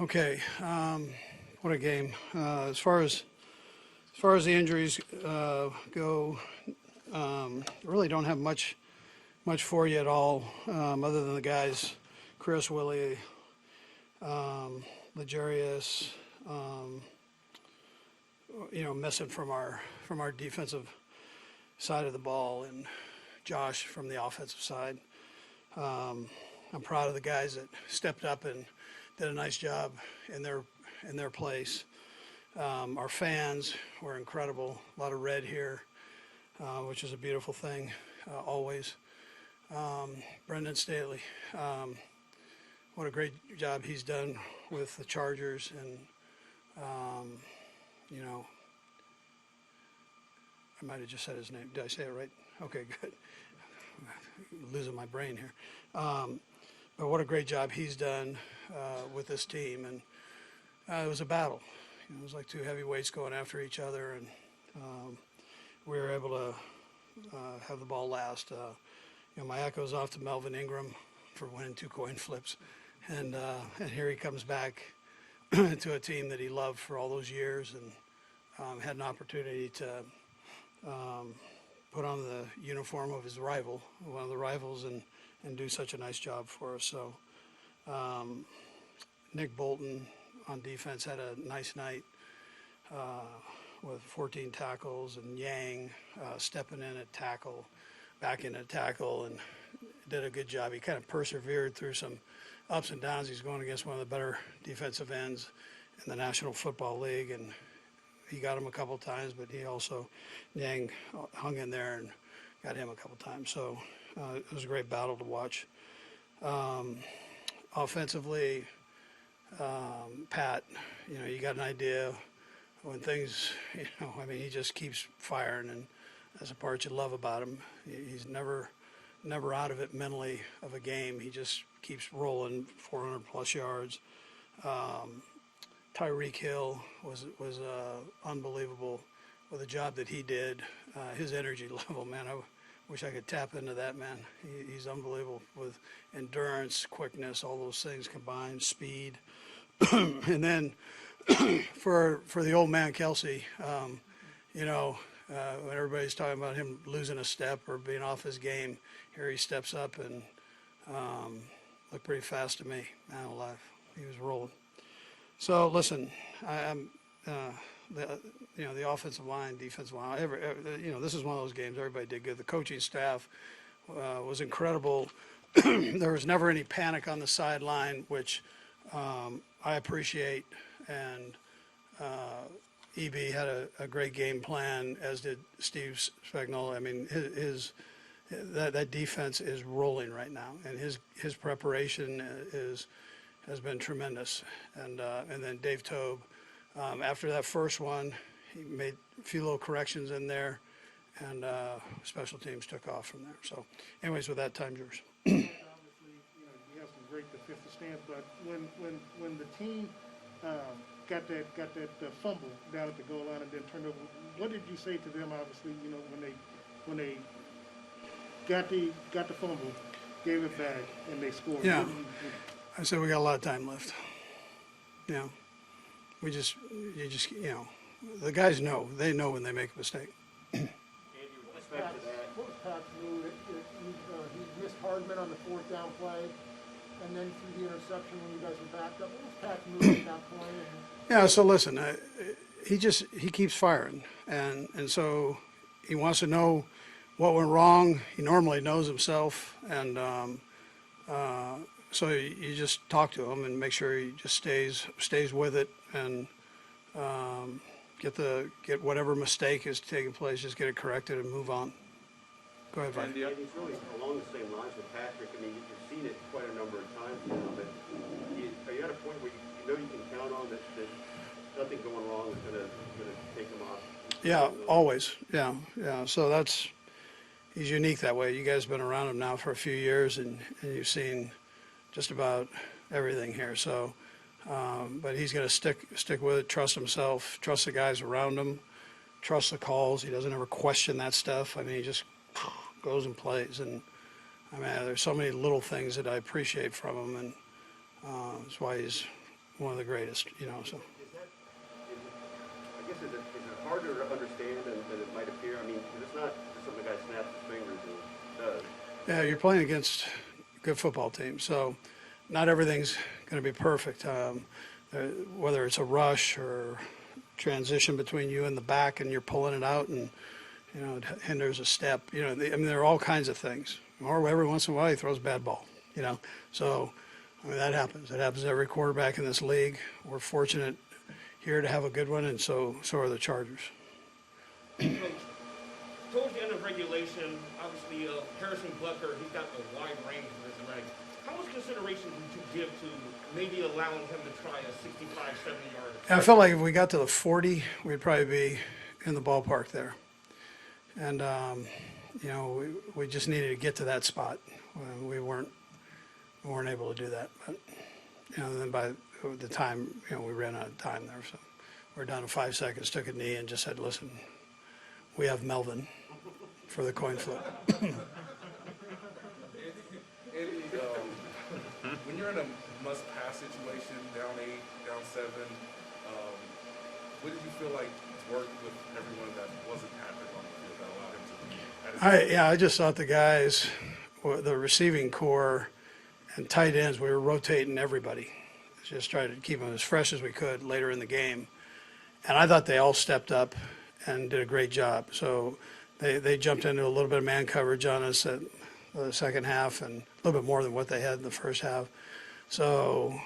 Okay, what a game. As far as the injuries go, really don't have much for you at all, other than the guys, Chris, Willie, Legarius, um, missing from our defensive side of the ball, and Josh from the offensive side. I'm proud of the guys that stepped up and did a nice job in their place. Our fans were incredible. A lot of red here, which is a beautiful thing, always. Brendan Staley, what a great job he's done with the Chargers, and you know, I might have just said his name. Did I say it right? Okay, good. Losing my brain here. But what a great job he's done with this team, and it was a battle. It was like two heavyweights going after each other, and we were able to have the ball last. My echoes off to Melvin Ingram for winning 2 coin flips, and here he comes back to a team that he loved for all those years, and had an opportunity to put on the uniform of his rival, one of the rivals, and do such a nice job for us. So Nick Bolton on defense had a nice night with 14 tackles, and Yang stepping in at tackle, back in at tackle, and did a good job. He kind of persevered through some ups and downs. He's going against one of the better defensive ends in the National Football League, and he got him a couple times, but he also, Yang, hung in there and got him a couple times. So it was a great battle to watch. Offensively, Pat, you got an idea when things, he just keeps firing, and that's the part you love about him. He's never out of it mentally of a game. He just keeps rolling 400 plus yards. Tyreek Hill was unbelievable with the job that he did. His energy level, man, I wish I could tap into that, man. He's unbelievable with endurance, quickness, all those things combined, speed. And then for the old man Kelsey, when everybody's talking about him losing a step or being off his game, here he steps up and looked pretty fast to me. Man alive, he was rolling. So listen, I'm the offensive line, defensive line. This is one of those games everybody did good. The coaching staff was incredible. There was never any panic on the sideline, which I appreciate. And EB had a great game plan, as did Steve Spagnuolo. That defense is rolling right now, and his preparation has been tremendous. And then Dave Tobe, after that first one, he made a few little corrections in there, and special teams took off from there. So, anyways, with that, time's yours. Obviously, you have some great defensive stance, but when the team got that fumble down at the goal line and then turned over, what did you say to them? Obviously, when they got the fumble, gave it back, and they scored. Yeah, I said we got a lot of time left. The guys know. They know when they make a mistake. What was Pat's move? He missed Hardman on the 4th down play, and then threw the interception when you guys were backed up. What was Pat's move at that point? Yeah. So listen, he keeps firing, and so he wants to know what went wrong. He normally knows himself, and so you just talk to him and make sure he just stays with it, and get whatever mistake is taking place, just get it corrected and move on. Go ahead, Vaughn. And it's really along the same lines with Patrick. You've seen it quite a number of times now, but are you at a point where you know you can count on that nothing going wrong is going to take him off? Yeah, always. Yeah. So he's unique that way. You guys have been around him now for a few years, and you've seen just about everything here. So, but he's going to stick with it, trust himself, trust the guys around him, trust the calls. He doesn't ever question that stuff. He just goes and plays. And there's so many little things that I appreciate from him, and that's why he's one of the greatest, So Is that, is it, I guess, is it harder to understand than it might appear? I mean, 'cause it's not just something the guy snaps his fingers and does. yeah, you're playing against a good football team, so not everything's going to be perfect. Whether it's a rush or transition between you and the back, and you're pulling it out, and it hinders a step. There are all kinds of things. Or every once in a while, he throws a bad ball. So that happens. It happens to every quarterback in this league. We're fortunate here to have a good one, and so are the Chargers. Towards the end of regulation, obviously Harrison Butker, he's got a wide range of his legs. How much consideration did you give to maybe allowing him to try a 65, 70-yard? I felt like if we got to the 40, we'd probably be in the ballpark there. And, we just needed to get to that spot. We weren't able to do that. But, then by the time, we ran out of time there. So we're down to 5 seconds, took a knee and just said, listen, we have Melvin for the coin flip. Eddie, when you're in a must-pass situation, down 8, down 7, what did you feel like worked with everyone that wasn't happening on the field that allowed him to be? I just thought the guys, the receiving core and tight ends, we were rotating everybody. Just tried to keep them as fresh as we could later in the game. And I thought they all stepped up and did a great job. So they jumped into a little bit of man coverage on us at the second half, and a little bit more than what they had in the first half. So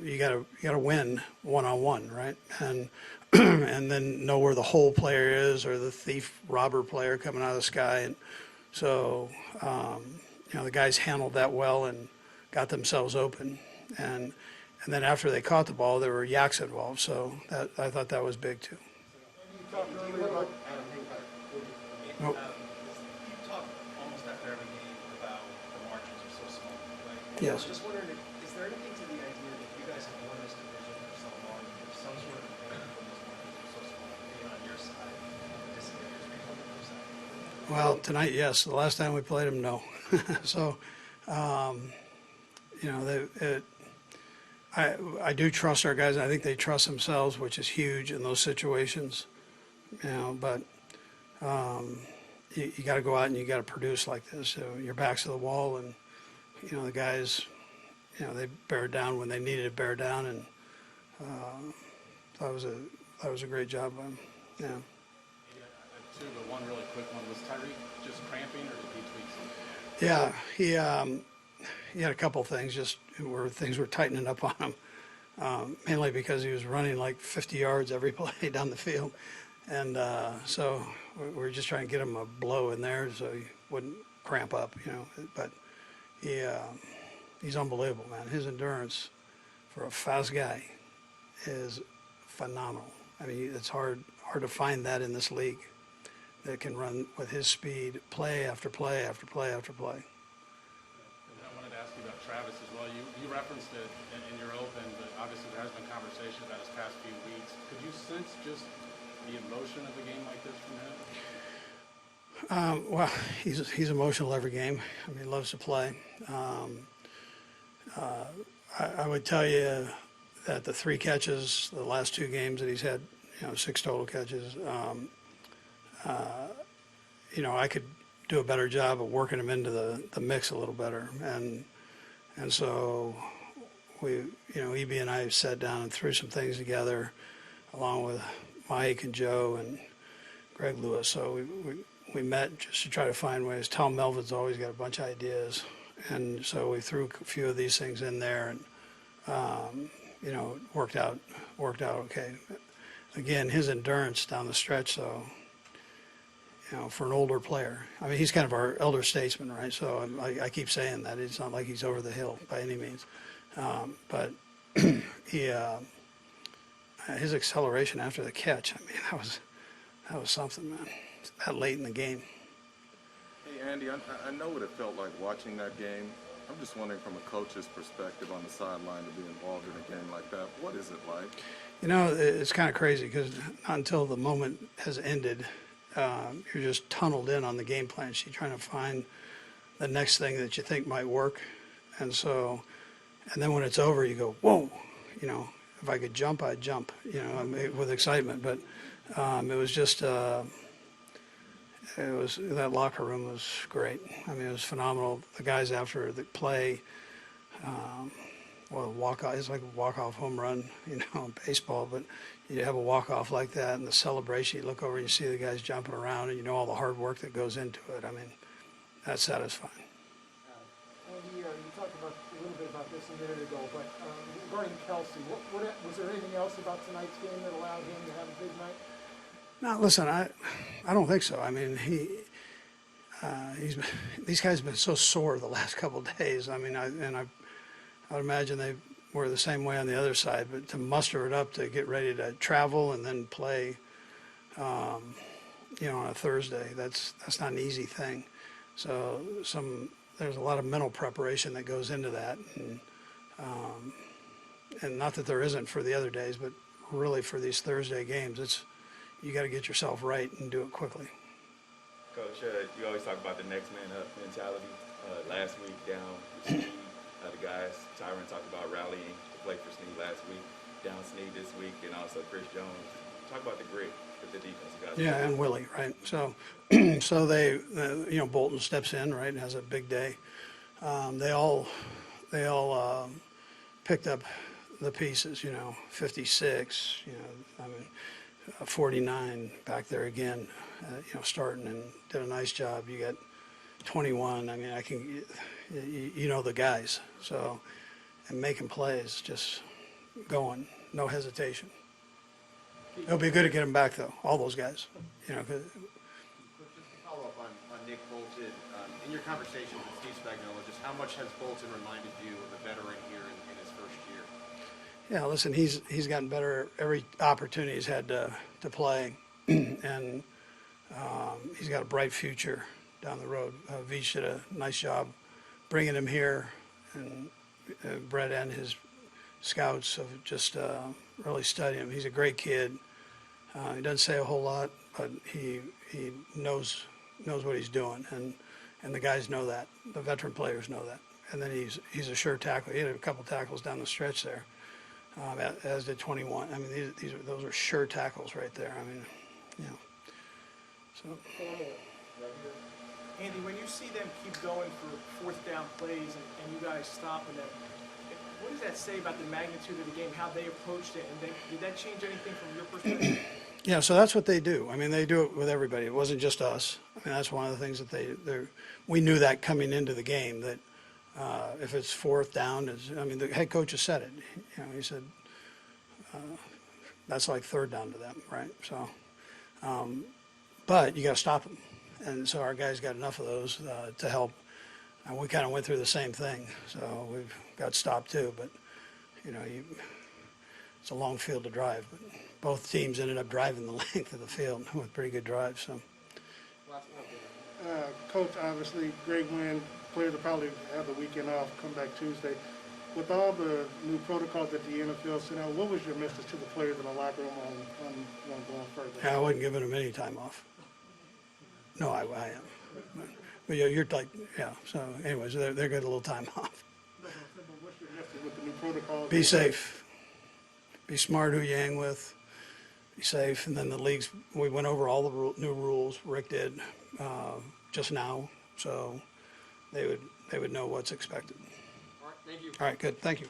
you gotta win one-on-one, right? And and then know where the hole player is, or the thief robber player coming out of the sky. And so the guys handled that well and got themselves open. And then after they caught the ball, there were yaks involved. So I thought that was big too. You talked earlier about Nope. You talk almost after every game about the margins are so small, right? Yes. Just wondering, is there anything to the idea that you guys have won this division for so long, there's some sort of advantage from those margins are so small, being on your side, disadvantage being on the other side? Well, tonight, yes. The last time we played them, no. So, I do trust our guys. I think they trust themselves, which is huge in those situations. But you got to go out and you got to produce like this. So your back's to the wall, and the guys, they bear down when they needed to bear down, and that was a great job by them. Yeah. Two, but one really quick one. Was Tyreek just cramping, or did he tweak something? Yeah, he had a couple things just where things were tightening up on him, mainly because he was running like 50 yards every play down the field. And so we were just trying to get him a blow in there so he wouldn't cramp up, But he's unbelievable, man. His endurance for a fast guy is phenomenal. I mean, it's hard to find that in this league that can run with his speed, play after play after play after play. And I wanted to ask you about Travis as well. You referenced it in your open, but obviously there has been conversation about his past few weeks. Could you sense just the emotion of a game like this from him? Well, he's emotional every game. I mean, he loves to play. I would tell you that the 3 catches, the last 2 games that he's had, 6 total catches, I could do a better job of working him into the mix a little better. And so we, EB and I sat down and threw some things together along with Mike and Joe and Greg Lewis. So we met just to try to find ways. Tom Melvin's always got a bunch of ideas. And so we threw a few of these things in there, and, it worked out okay. Again, his endurance down the stretch, though, for an older player. I mean, he's kind of our elder statesman, right? So I keep saying that. It's not like he's over the hill by any means. But his acceleration after the catch, I mean, that was something, man. That late in the game. Hey, Andy, I know what it felt like watching that game. I'm just wondering from a coach's perspective on the sideline to be involved in a game like that. What is it like? It's kind of crazy because not until the moment has ended, you're just tunneled in on the game plan sheet trying to find the next thing that you think might work. And then when it's over, you go, whoa, if I could jump, I'd jump, you know, I mean, with excitement. But it was just, that locker room was great. I mean, it was phenomenal. The guys after the play, well, walk-off, it's like a walk-off home run, you know, in baseball, but you have a walk-off like that and the celebration, you look over and you see the guys jumping around and you know all the hard work that goes into it. I mean, that's satisfying. Andy, you talked about a little bit about this a minute ago, but regarding Kelsey, was there anything else about tonight's game that allowed him to have a big night? No, listen, I don't think so. I mean, these guys have been so sore the last couple of days. I mean, I would imagine they were the same way on the other side, but to muster it up to get ready to travel and then play, you know, on a Thursday, that's not an easy thing. So there's a lot of mental preparation that goes into that, and not that there isn't for the other days, but really for these Thursday games, you got to get yourself right and do it quickly. Coach, you always talk about the next man up mentality. Last week down Snead, the guys, Tyron talked about rallying to play for Snead last week, down Snead this week, and also Chris Jones. Talk about the grit that the defense guys. Yeah, and Willie, right? So, so they, you know, Bolton steps in, right, and has a big day. They all picked up the pieces, you know, 56, you know, I mean, 49 back there again, you know, starting and did a nice job. You got 21. I mean, you know the guys. So, and making plays, just going, no hesitation. It'll be good to get them back though, all those guys. You know, 'cause, Just to follow up on Nick Bolton, in your conversation with Steve Spagnuolo, just how much has Bolton reminded you of a veteran here in his first year? yeah, listen, he's gotten better every opportunity he's had to play, and he's got a bright future down the road. Veach did a nice job bringing him here, and Brett and his scouts have just really studied him. He's a great kid. He doesn't say a whole lot, but he knows what he's doing, and the guys know that. The veteran players know that. And then he's a sure tackler. He had a couple tackles down the stretch there, as did 21. I mean, those are sure tackles right there. I mean, you know. So. Andy, when you see them keep going for fourth down plays and you guys stopping them, what does that say about the magnitude of the game, how they approached it, and did that change anything from your perspective? Yeah, so that's what they do. I mean, they do it with everybody. It wasn't just us. I mean, that's one of the things that we knew that coming into the game, that if it's fourth down, I mean, the head coach has said it. You know, he said that's like third down to them, right? So, but you got to stop them, and so our guys got enough of those to help. And we kind of went through the same thing, so we've got stopped too. But you know, it's a long field to drive. But both teams ended up driving the length of the field with pretty good drives. So, Coach, obviously, great win. Players will probably have the weekend off, come back Tuesday. With all the new protocols that the NFL sent out, what was your message to the players in the locker room on going further? yeah, I wasn't giving them any time off. No, I am. But yeah, you're like, yeah. So, anyways, they're getting a little time off. What's your message with the new protocols? Be safe. Be smart who you hang with. Be safe. And then the leagues, we went over all the new rules. Rick did just now, so they would know what's expected. All right, thank you. All right, good. Thank you.